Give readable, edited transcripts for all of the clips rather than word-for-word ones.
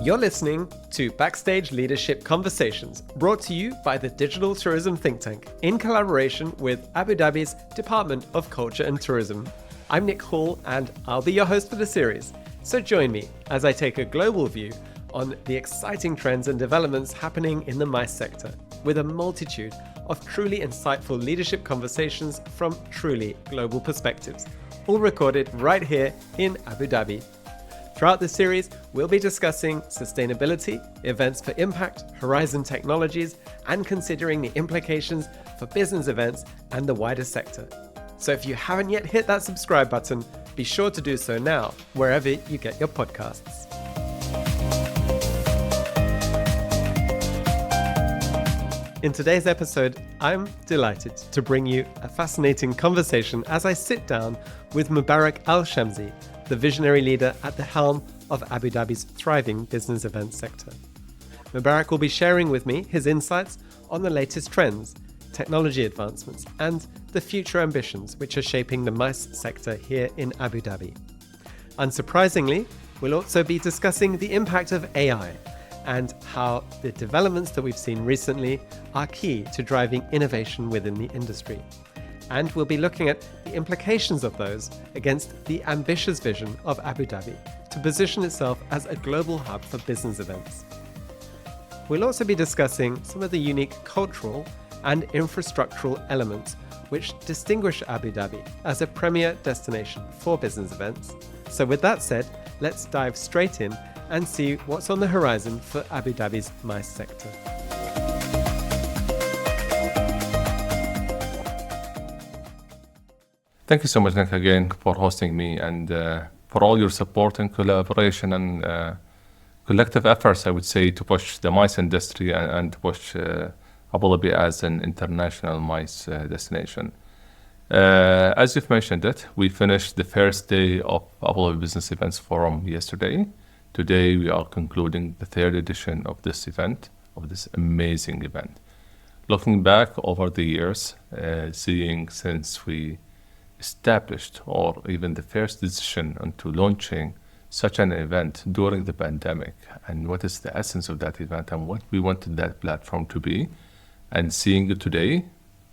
You're listening to Backstage Leadership Conversations, brought to you by the Digital Tourism Think Tank in collaboration with Abu Dhabi's Department of Culture and Tourism. I'm Nick Hall and I'll be your host for the series. So join me as I take a global view on the exciting trends and developments happening in the MICE sector, with a multitude of truly insightful leadership conversations from truly global perspectives, all recorded right here in Abu Dhabi. Throughout this series, we'll be discussing sustainability, events for impact, horizon technologies, and considering the implications for business events and the wider sector. So if you haven't yet hit that subscribe button, be sure to do so now, wherever you get your podcasts. In today's episode, I'm delighted to bring you a fascinating conversation as I sit down with Mubarak Al Shamsi, the visionary leader at the helm of Abu Dhabi's thriving business events sector. Mubarak will be sharing with me his insights on the latest trends, technology advancements, and the future ambitions which are shaping the MICE sector here in Abu Dhabi. Unsurprisingly, we'll also be discussing the impact of AI and how the developments that we've seen recently are key to driving innovation within the industry. And we'll be looking at the implications of those against the ambitious vision of Abu Dhabi to position itself as a global hub for business events. We'll also be discussing some of the unique cultural and infrastructural elements which distinguish Abu Dhabi as a premier destination for business events. So with that said, let's dive straight in and see what's on the horizon for Abu Dhabi's MICE sector. Thank you so much, Nick, again for hosting me and for all your support and collaboration and collective efforts, I would say, to push the MICE industry and to push Abu Dhabi as an international MICE destination. As you've mentioned it, we finished the first day of Abu Dhabi Business Events Forum yesterday. Today, we are concluding the third edition of this event, of this amazing event. Looking back over the years, seeing since we established or even the first decision into launching such an event during the pandemic and what is the essence of that event and what we wanted that platform to be, and seeing it today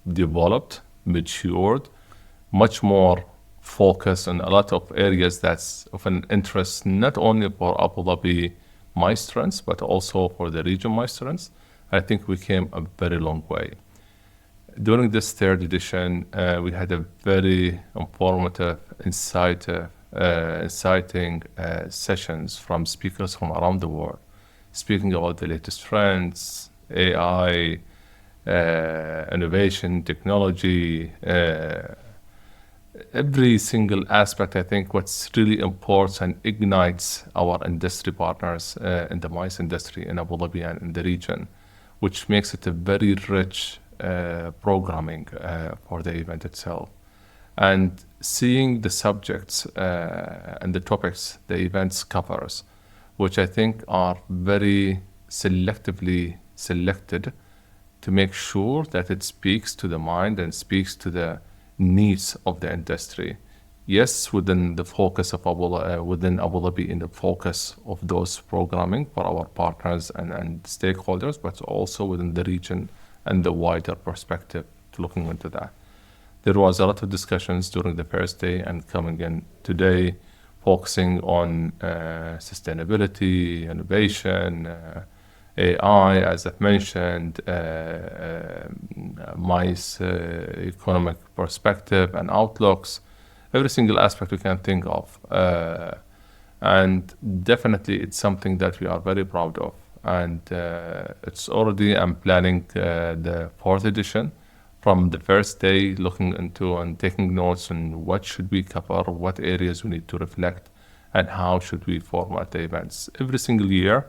developed, matured, much more focus on a lot of areas that's of an interest not only for Abu Dhabi MICE trends but also for the region MICE trends. I think we came a very long way. During this third edition, we had a very informative, inciting sessions from speakers from around the world, speaking about the latest trends, AI, innovation, technology, every single aspect. I think what's really important and ignites our industry partners in the MICE industry in Abu Dhabi and in the region, which makes it a very rich programming for the event itself. And seeing the subjects and the topics the events covers, which I think are very selectively selected to make sure that it speaks to the mind and speaks to the needs of the industry. Yes, within the focus of within Abu Dhabi, in the focus of those programming for our partners and stakeholders, but also within the region and the wider perspective to looking into that. There was a lot of discussions during the first day and coming in today, focusing on sustainability, innovation, AI, as I've mentioned, MICE, economic perspective and outlooks, every single aspect we can think of. And definitely it's something that we are very proud of. And it's already, I'm planning the fourth edition from the first day, looking into and taking notes on what should we cover, what areas we need to reflect, and how should we format the events. Every single year,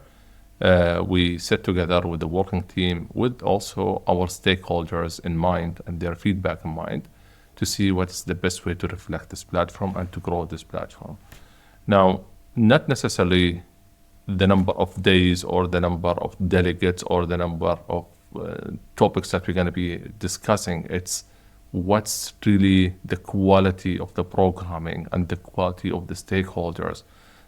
we sit together with the working team, with also our stakeholders in mind and their feedback in mind, to see what's the best way to reflect this platform and to grow this platform. Now, not necessarily the number of days or the number of delegates or the number of topics that we're going to be discussing. It's what's really the quality of the programming and the quality of the stakeholders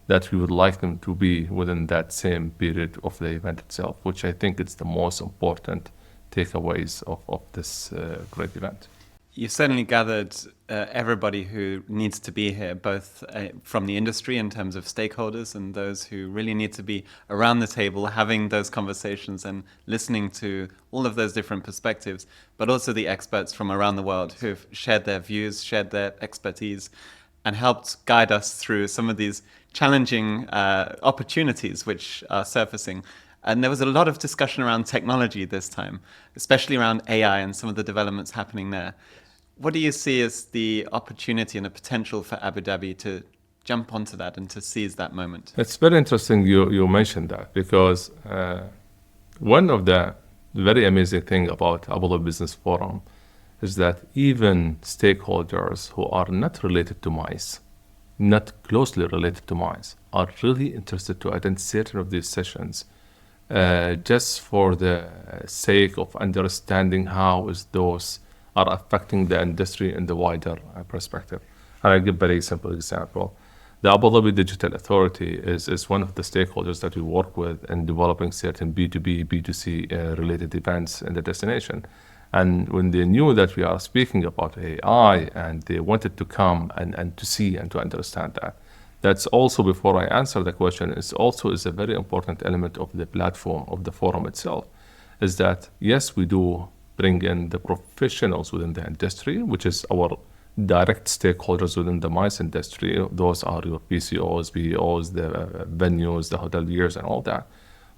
that we would like them to be within that same period of the event itself, which I think is the most important takeaways of this great event. You've certainly gathered everybody who needs to be here, both from the industry in terms of stakeholders and those who really need to be around the table having those conversations and listening to all of those different perspectives, but also the experts from around the world who've shared their views, shared their expertise, and helped guide us through some of these challenging opportunities which are surfacing. And there was a lot of discussion around technology this time, especially around AI and some of the developments happening there. What do you see as the opportunity and the potential for Abu Dhabi to jump onto that and to seize that moment? It's very interesting you mentioned that, because one of the very amazing thing about Abu Dhabi Business Forum is that even stakeholders who are not related to MICE, not closely related to MICE, are really interested to attend certain of these sessions just for the sake of understanding how is those are affecting the industry in the wider perspective. And I'll give a very simple example. The Abu Dhabi Digital Authority is one of the stakeholders that we work with in developing certain B2B, B2C related events in the destination. And when they knew that we are speaking about AI and they wanted to come and to see and to understand that, that's also, before I answer the question, is a very important element of the platform of the forum itself, is that yes, we do bring in the professionals within the industry, which is our direct stakeholders within the MICE industry. Those are your PCOs, BEOs, the venues, the hoteliers, and all that.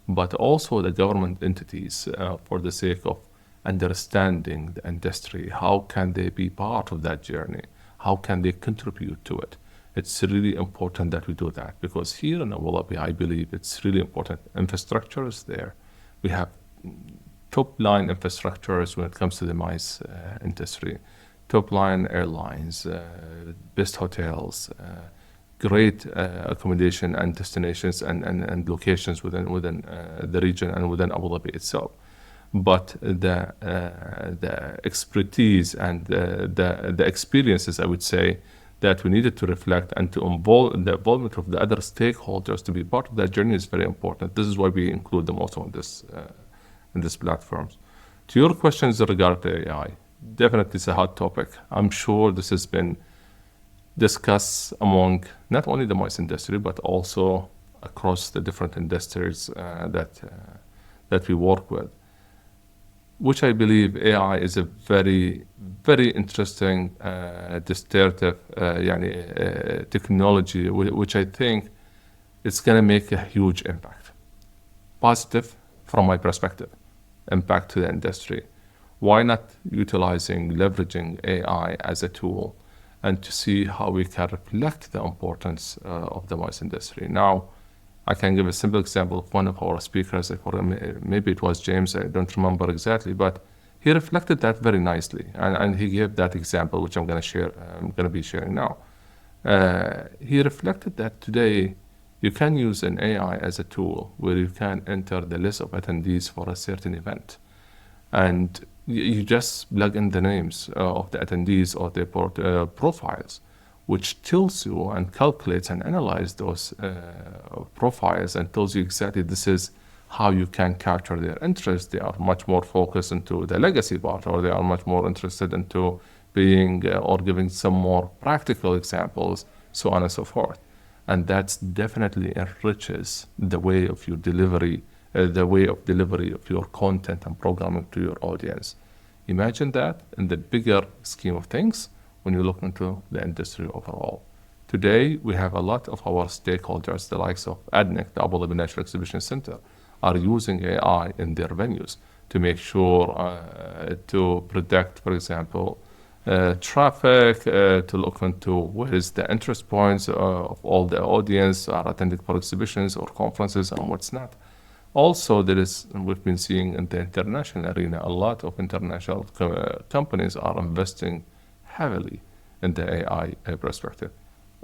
But also the government entities for the sake of understanding the industry. How can they be part of that journey? How can they contribute to it? It's really important that we do that, because here in Abu Dhabi, I believe it's really important. Infrastructure is there. We have top-line infrastructures when it comes to the MICE industry. Top-line airlines, best hotels, great accommodation and destinations and locations within the region and within Abu Dhabi itself. But the expertise and the experiences, I would say, that we needed to reflect and to involve the involvement of the other stakeholders to be part of that journey is very important. This is why we include them also in this platforms. To your questions regarding AI, definitely it's a hot topic. I'm sure this has been discussed among not only the MICE industry, but also across the different industries that we work with, which I believe AI is a very, very interesting, disruptive technology, which I think it's going to make a huge impact. Positive, from my perspective, impact to the industry. Why not leveraging AI as a tool and to see how we can reflect the importance of the MICE industry? Now, I can give a simple example of one of our speakers. Maybe it was James, I don't remember exactly, but he reflected that very nicely, and he gave that example, which I'm going to be sharing now. He reflected that today you can use an AI as a tool where you can enter the list of attendees for a certain event, and you just plug in the names of the attendees or their profiles, which tells you and calculates and analyzes those profiles and tells you exactly this is how you can capture their interest. They are much more focused into the legacy part, or they are much more interested into being or giving some more practical examples, so on and so forth. And that's definitely enriches the way of your delivery, of your content and programming to your audience. Imagine that in the bigger scheme of things, when you look into the industry overall. Today, we have a lot of our stakeholders, the likes of ADNIC, the Abu Dhabi National Exhibition Center, are using AI in their venues to make sure to predict, for example, traffic, to look into where is the interest points of all the audience are attending for exhibitions or conferences and what's not. Also, we've been seeing in the international arena, a lot of international companies are investing heavily in the AI perspective.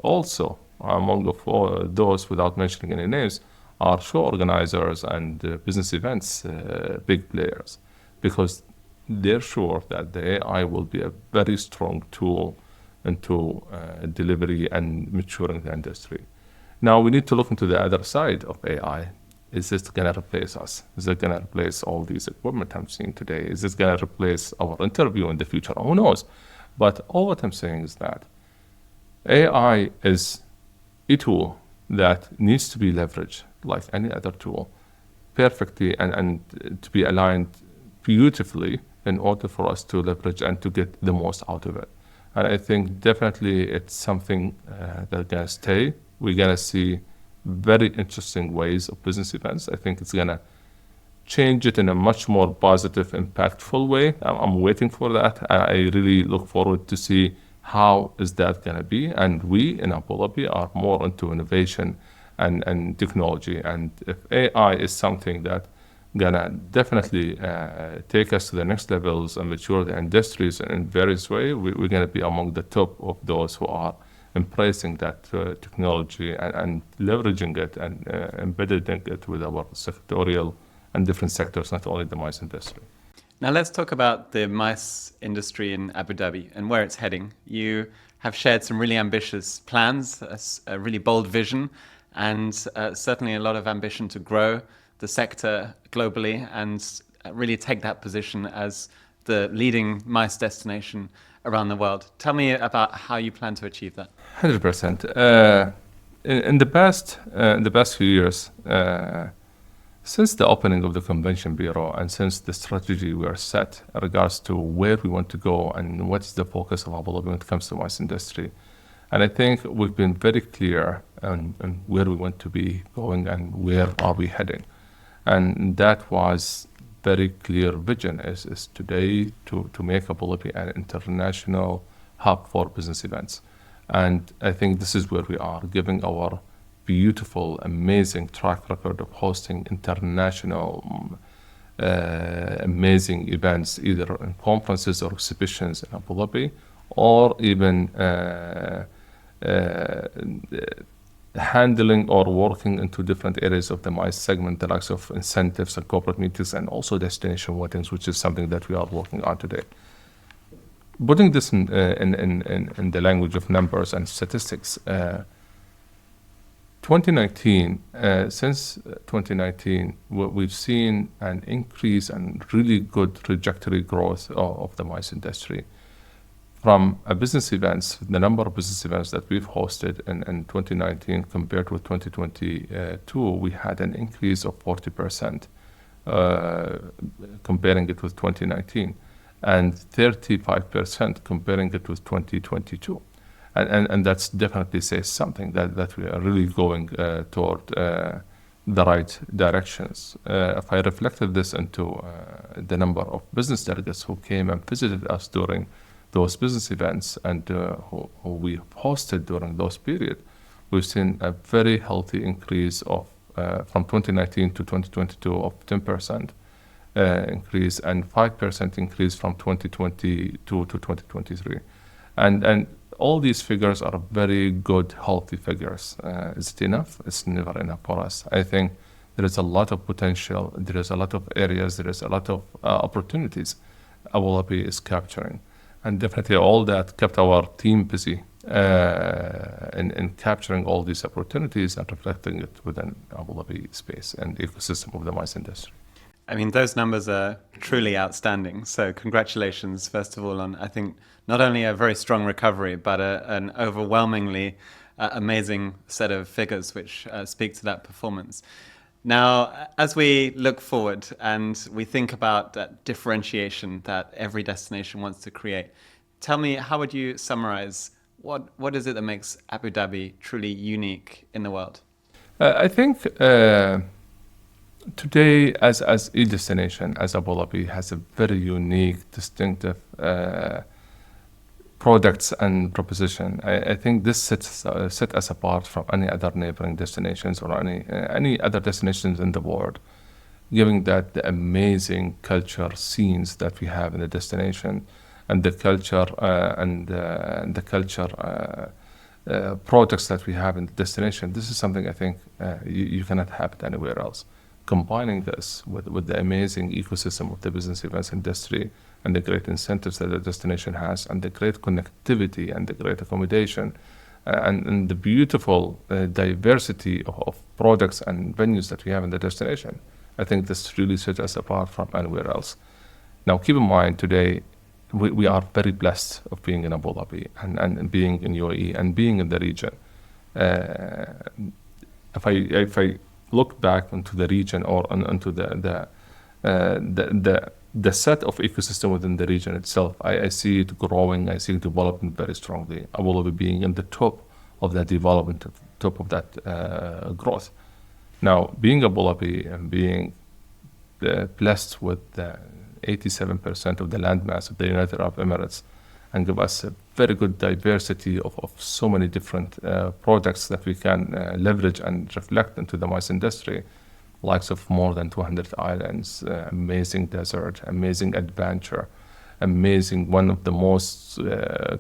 Also, among those, without mentioning any names, are show organizers and business events, big players, because they're sure that the AI will be a very strong tool into delivery and maturing the industry. Now we need to look into the other side of AI. Is this going to replace us? Is it going to replace all these equipment I'm seeing today? Is this going to replace our interview in the future? Who knows? But all what I'm saying is that AI is a tool that needs to be leveraged like any other tool perfectly and to be aligned beautifully in order for us to leverage and to get the most out of it. And I think definitely it's something that's going to stay. We're going to see very interesting ways of business events. I think it's going to change it in a much more positive, impactful way. I'm waiting for that. I really look forward to see how is that going to be. And we in Abu Dhabi are more into innovation and technology. And if AI is something that gonna definitely take us to the next levels and mature the industries in various ways, we're gonna be among the top of those who are embracing that technology and leveraging it and embedding it with our sectorial and different sectors, not only the MICE industry. Now let's talk about the MICE industry in Abu Dhabi and where it's heading. You have shared some really ambitious plans, a really bold vision, and certainly a lot of ambition to grow the sector globally and really take that position as the leading MICE destination around the world. Tell me about how you plan to achieve that. 100%. In the past few years, since the opening of the Convention Bureau and since the strategy we are set in regards to where we want to go and what is the focus of Abu Dhabi when it comes to MICE industry, and I think we've been very clear on where we want to be going and where are we heading. And that was very clear vision is today to make Abu Dhabi an international hub for business events. And I think this is where we are, giving our beautiful, amazing track record of hosting international amazing events, either in conferences or exhibitions in Abu Dhabi, or even handling or working into different areas of the MICE segment, the likes of incentives and corporate meetings, and also destination weddings, which is something that we are working on today. Putting this in the language of numbers and statistics, 2019, since 2019, we've seen an increase and really good trajectory growth of the MICE industry. From business events, the number of business events that we've hosted in 2019 compared with 2022, we had an increase of 40% comparing it with 2019, and 35% comparing it with 2022. And that's definitely says something that we are really going toward the right directions. If I reflected this into the number of business delegates who came and visited us during those business events and who we hosted during those periods, we've seen a very healthy increase of from 2019 to 2022 of 10% increase and 5% increase from 2022 to 2023. And all these figures are very good, healthy figures. Is it enough? It's never enough for us. I think there is a lot of potential, there is a lot of areas, there is a lot of opportunities Abu Dhabi is capturing. And definitely all that kept our team busy in capturing all these opportunities and reflecting it within Abu Dhabi space and ecosystem of the MICE industry. I mean, those numbers are truly outstanding. So congratulations, first of all, on, I think, not only a very strong recovery, but an overwhelmingly amazing set of figures which speak to that performance. Now, as we look forward and we think about that differentiation that every destination wants to create, tell me, how would you summarize what is it that makes Abu Dhabi truly unique in the world? I think today, as a destination, as Abu Dhabi has a very unique, distinctive products and proposition. I think this sets us apart from any other neighboring destinations or any other destinations in the world, given that the amazing culture scenes that we have in the destination and the culture products that we have in the destination. This is something I think you cannot have it anywhere else. Combining this with the amazing ecosystem of the business events industry and the great incentives that the destination has and the great connectivity and the great accommodation and the beautiful diversity of products and venues that we have in the destination. I think this really sets us apart from anywhere else. Now, keep in mind today, we are very blessed of being in Abu Dhabi and being in UAE and being in the region. If I look back into the region or into the set of ecosystem within the region itself, I see it growing. I see it developing very strongly. Abu Dhabi being in the top of that development, top of that growth. Now, being Abu Dhabi and being blessed with 87% of the landmass of the United Arab Emirates, and give us a very good diversity of so many different products that we can leverage and reflect into the MICE industry, likes of more than 200 islands, amazing desert, amazing adventure, amazing, one of the most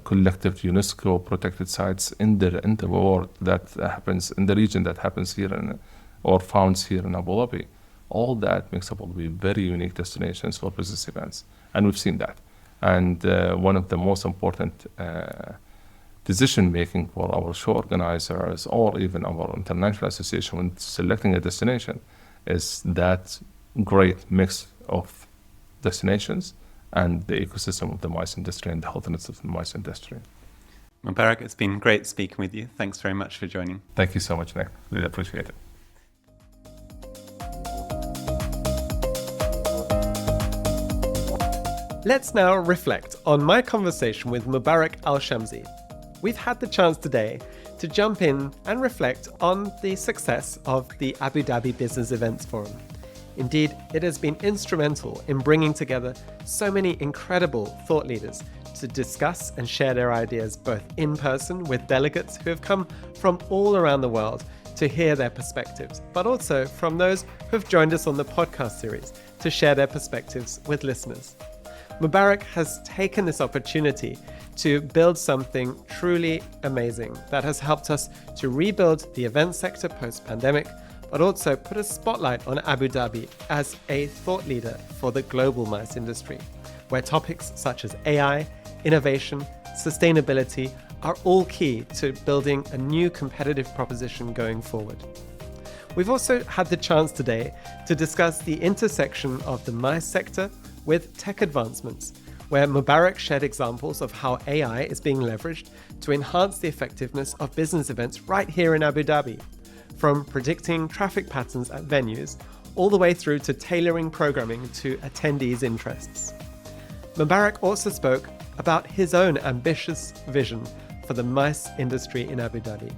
collective UNESCO protected sites in the world that happens in the region, that happens here or found here in Abu Dhabi. All that makes Abu Dhabi very unique destinations for business events, and we've seen that. And one of the most important decision making for our show organizers or even our international association when selecting a destination is that great mix of destinations and the ecosystem of the MICE industry and the healthiness of the MICE industry. Mubarak, it's been great speaking with you. Thanks very much for joining. Thank you so much, Nick. Really appreciate it. Let's now reflect on my conversation with Mubarak Al Shamsi. We've had the chance today to jump in and reflect on the success of the Abu Dhabi Business Events Forum. Indeed, it has been instrumental in bringing together so many incredible thought leaders to discuss and share their ideas both in person with delegates who have come from all around the world to hear their perspectives, but also from those who have joined us on the podcast series to share their perspectives with listeners. Mubarak has taken this opportunity to build something truly amazing that has helped us to rebuild the event sector post-pandemic, but also put a spotlight on Abu Dhabi as a thought leader for the global MICE industry, where topics such as AI, innovation, sustainability are all key to building a new competitive proposition going forward. We've also had the chance today to discuss the intersection of the MICE sector with tech advancements, where Mubarak shared examples of how AI is being leveraged to enhance the effectiveness of business events right here in Abu Dhabi, from predicting traffic patterns at venues all the way through to tailoring programming to attendees' interests. Mubarak also spoke about his own ambitious vision for the MICE industry in Abu Dhabi.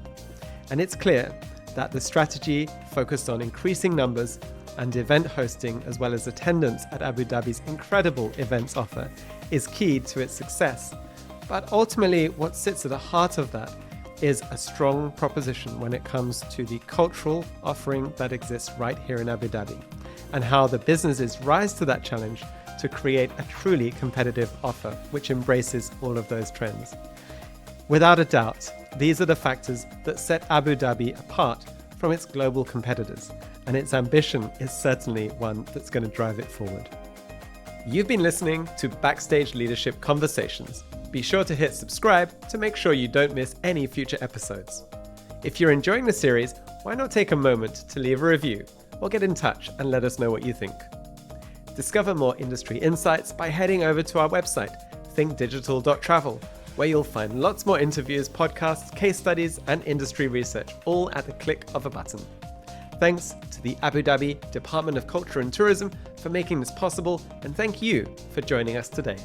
And it's clear that the strategy focused on increasing numbers and event hosting as well as attendance at Abu Dhabi's incredible events offer is key to its success. But ultimately, what sits at the heart of that is a strong proposition when it comes to the cultural offering that exists right here in Abu Dhabi, and how the businesses rise to that challenge to create a truly competitive offer which embraces all of those trends. Without a doubt, these are the factors that set Abu Dhabi apart from its global competitors, and its ambition is certainly one that's going to drive it forward. You've been listening to Backstage Leadership Conversations. Be sure to hit subscribe to make sure you don't miss any future episodes. If you're enjoying the series, why not take a moment to leave a review or get in touch and let us know what you think. Discover more industry insights by heading over to our website, thinkdigital.travel, where you'll find lots more interviews, podcasts, case studies, and industry research, all at the click of a button. Thanks to the Abu Dhabi Department of Culture and Tourism for making this possible, and thank you for joining us today.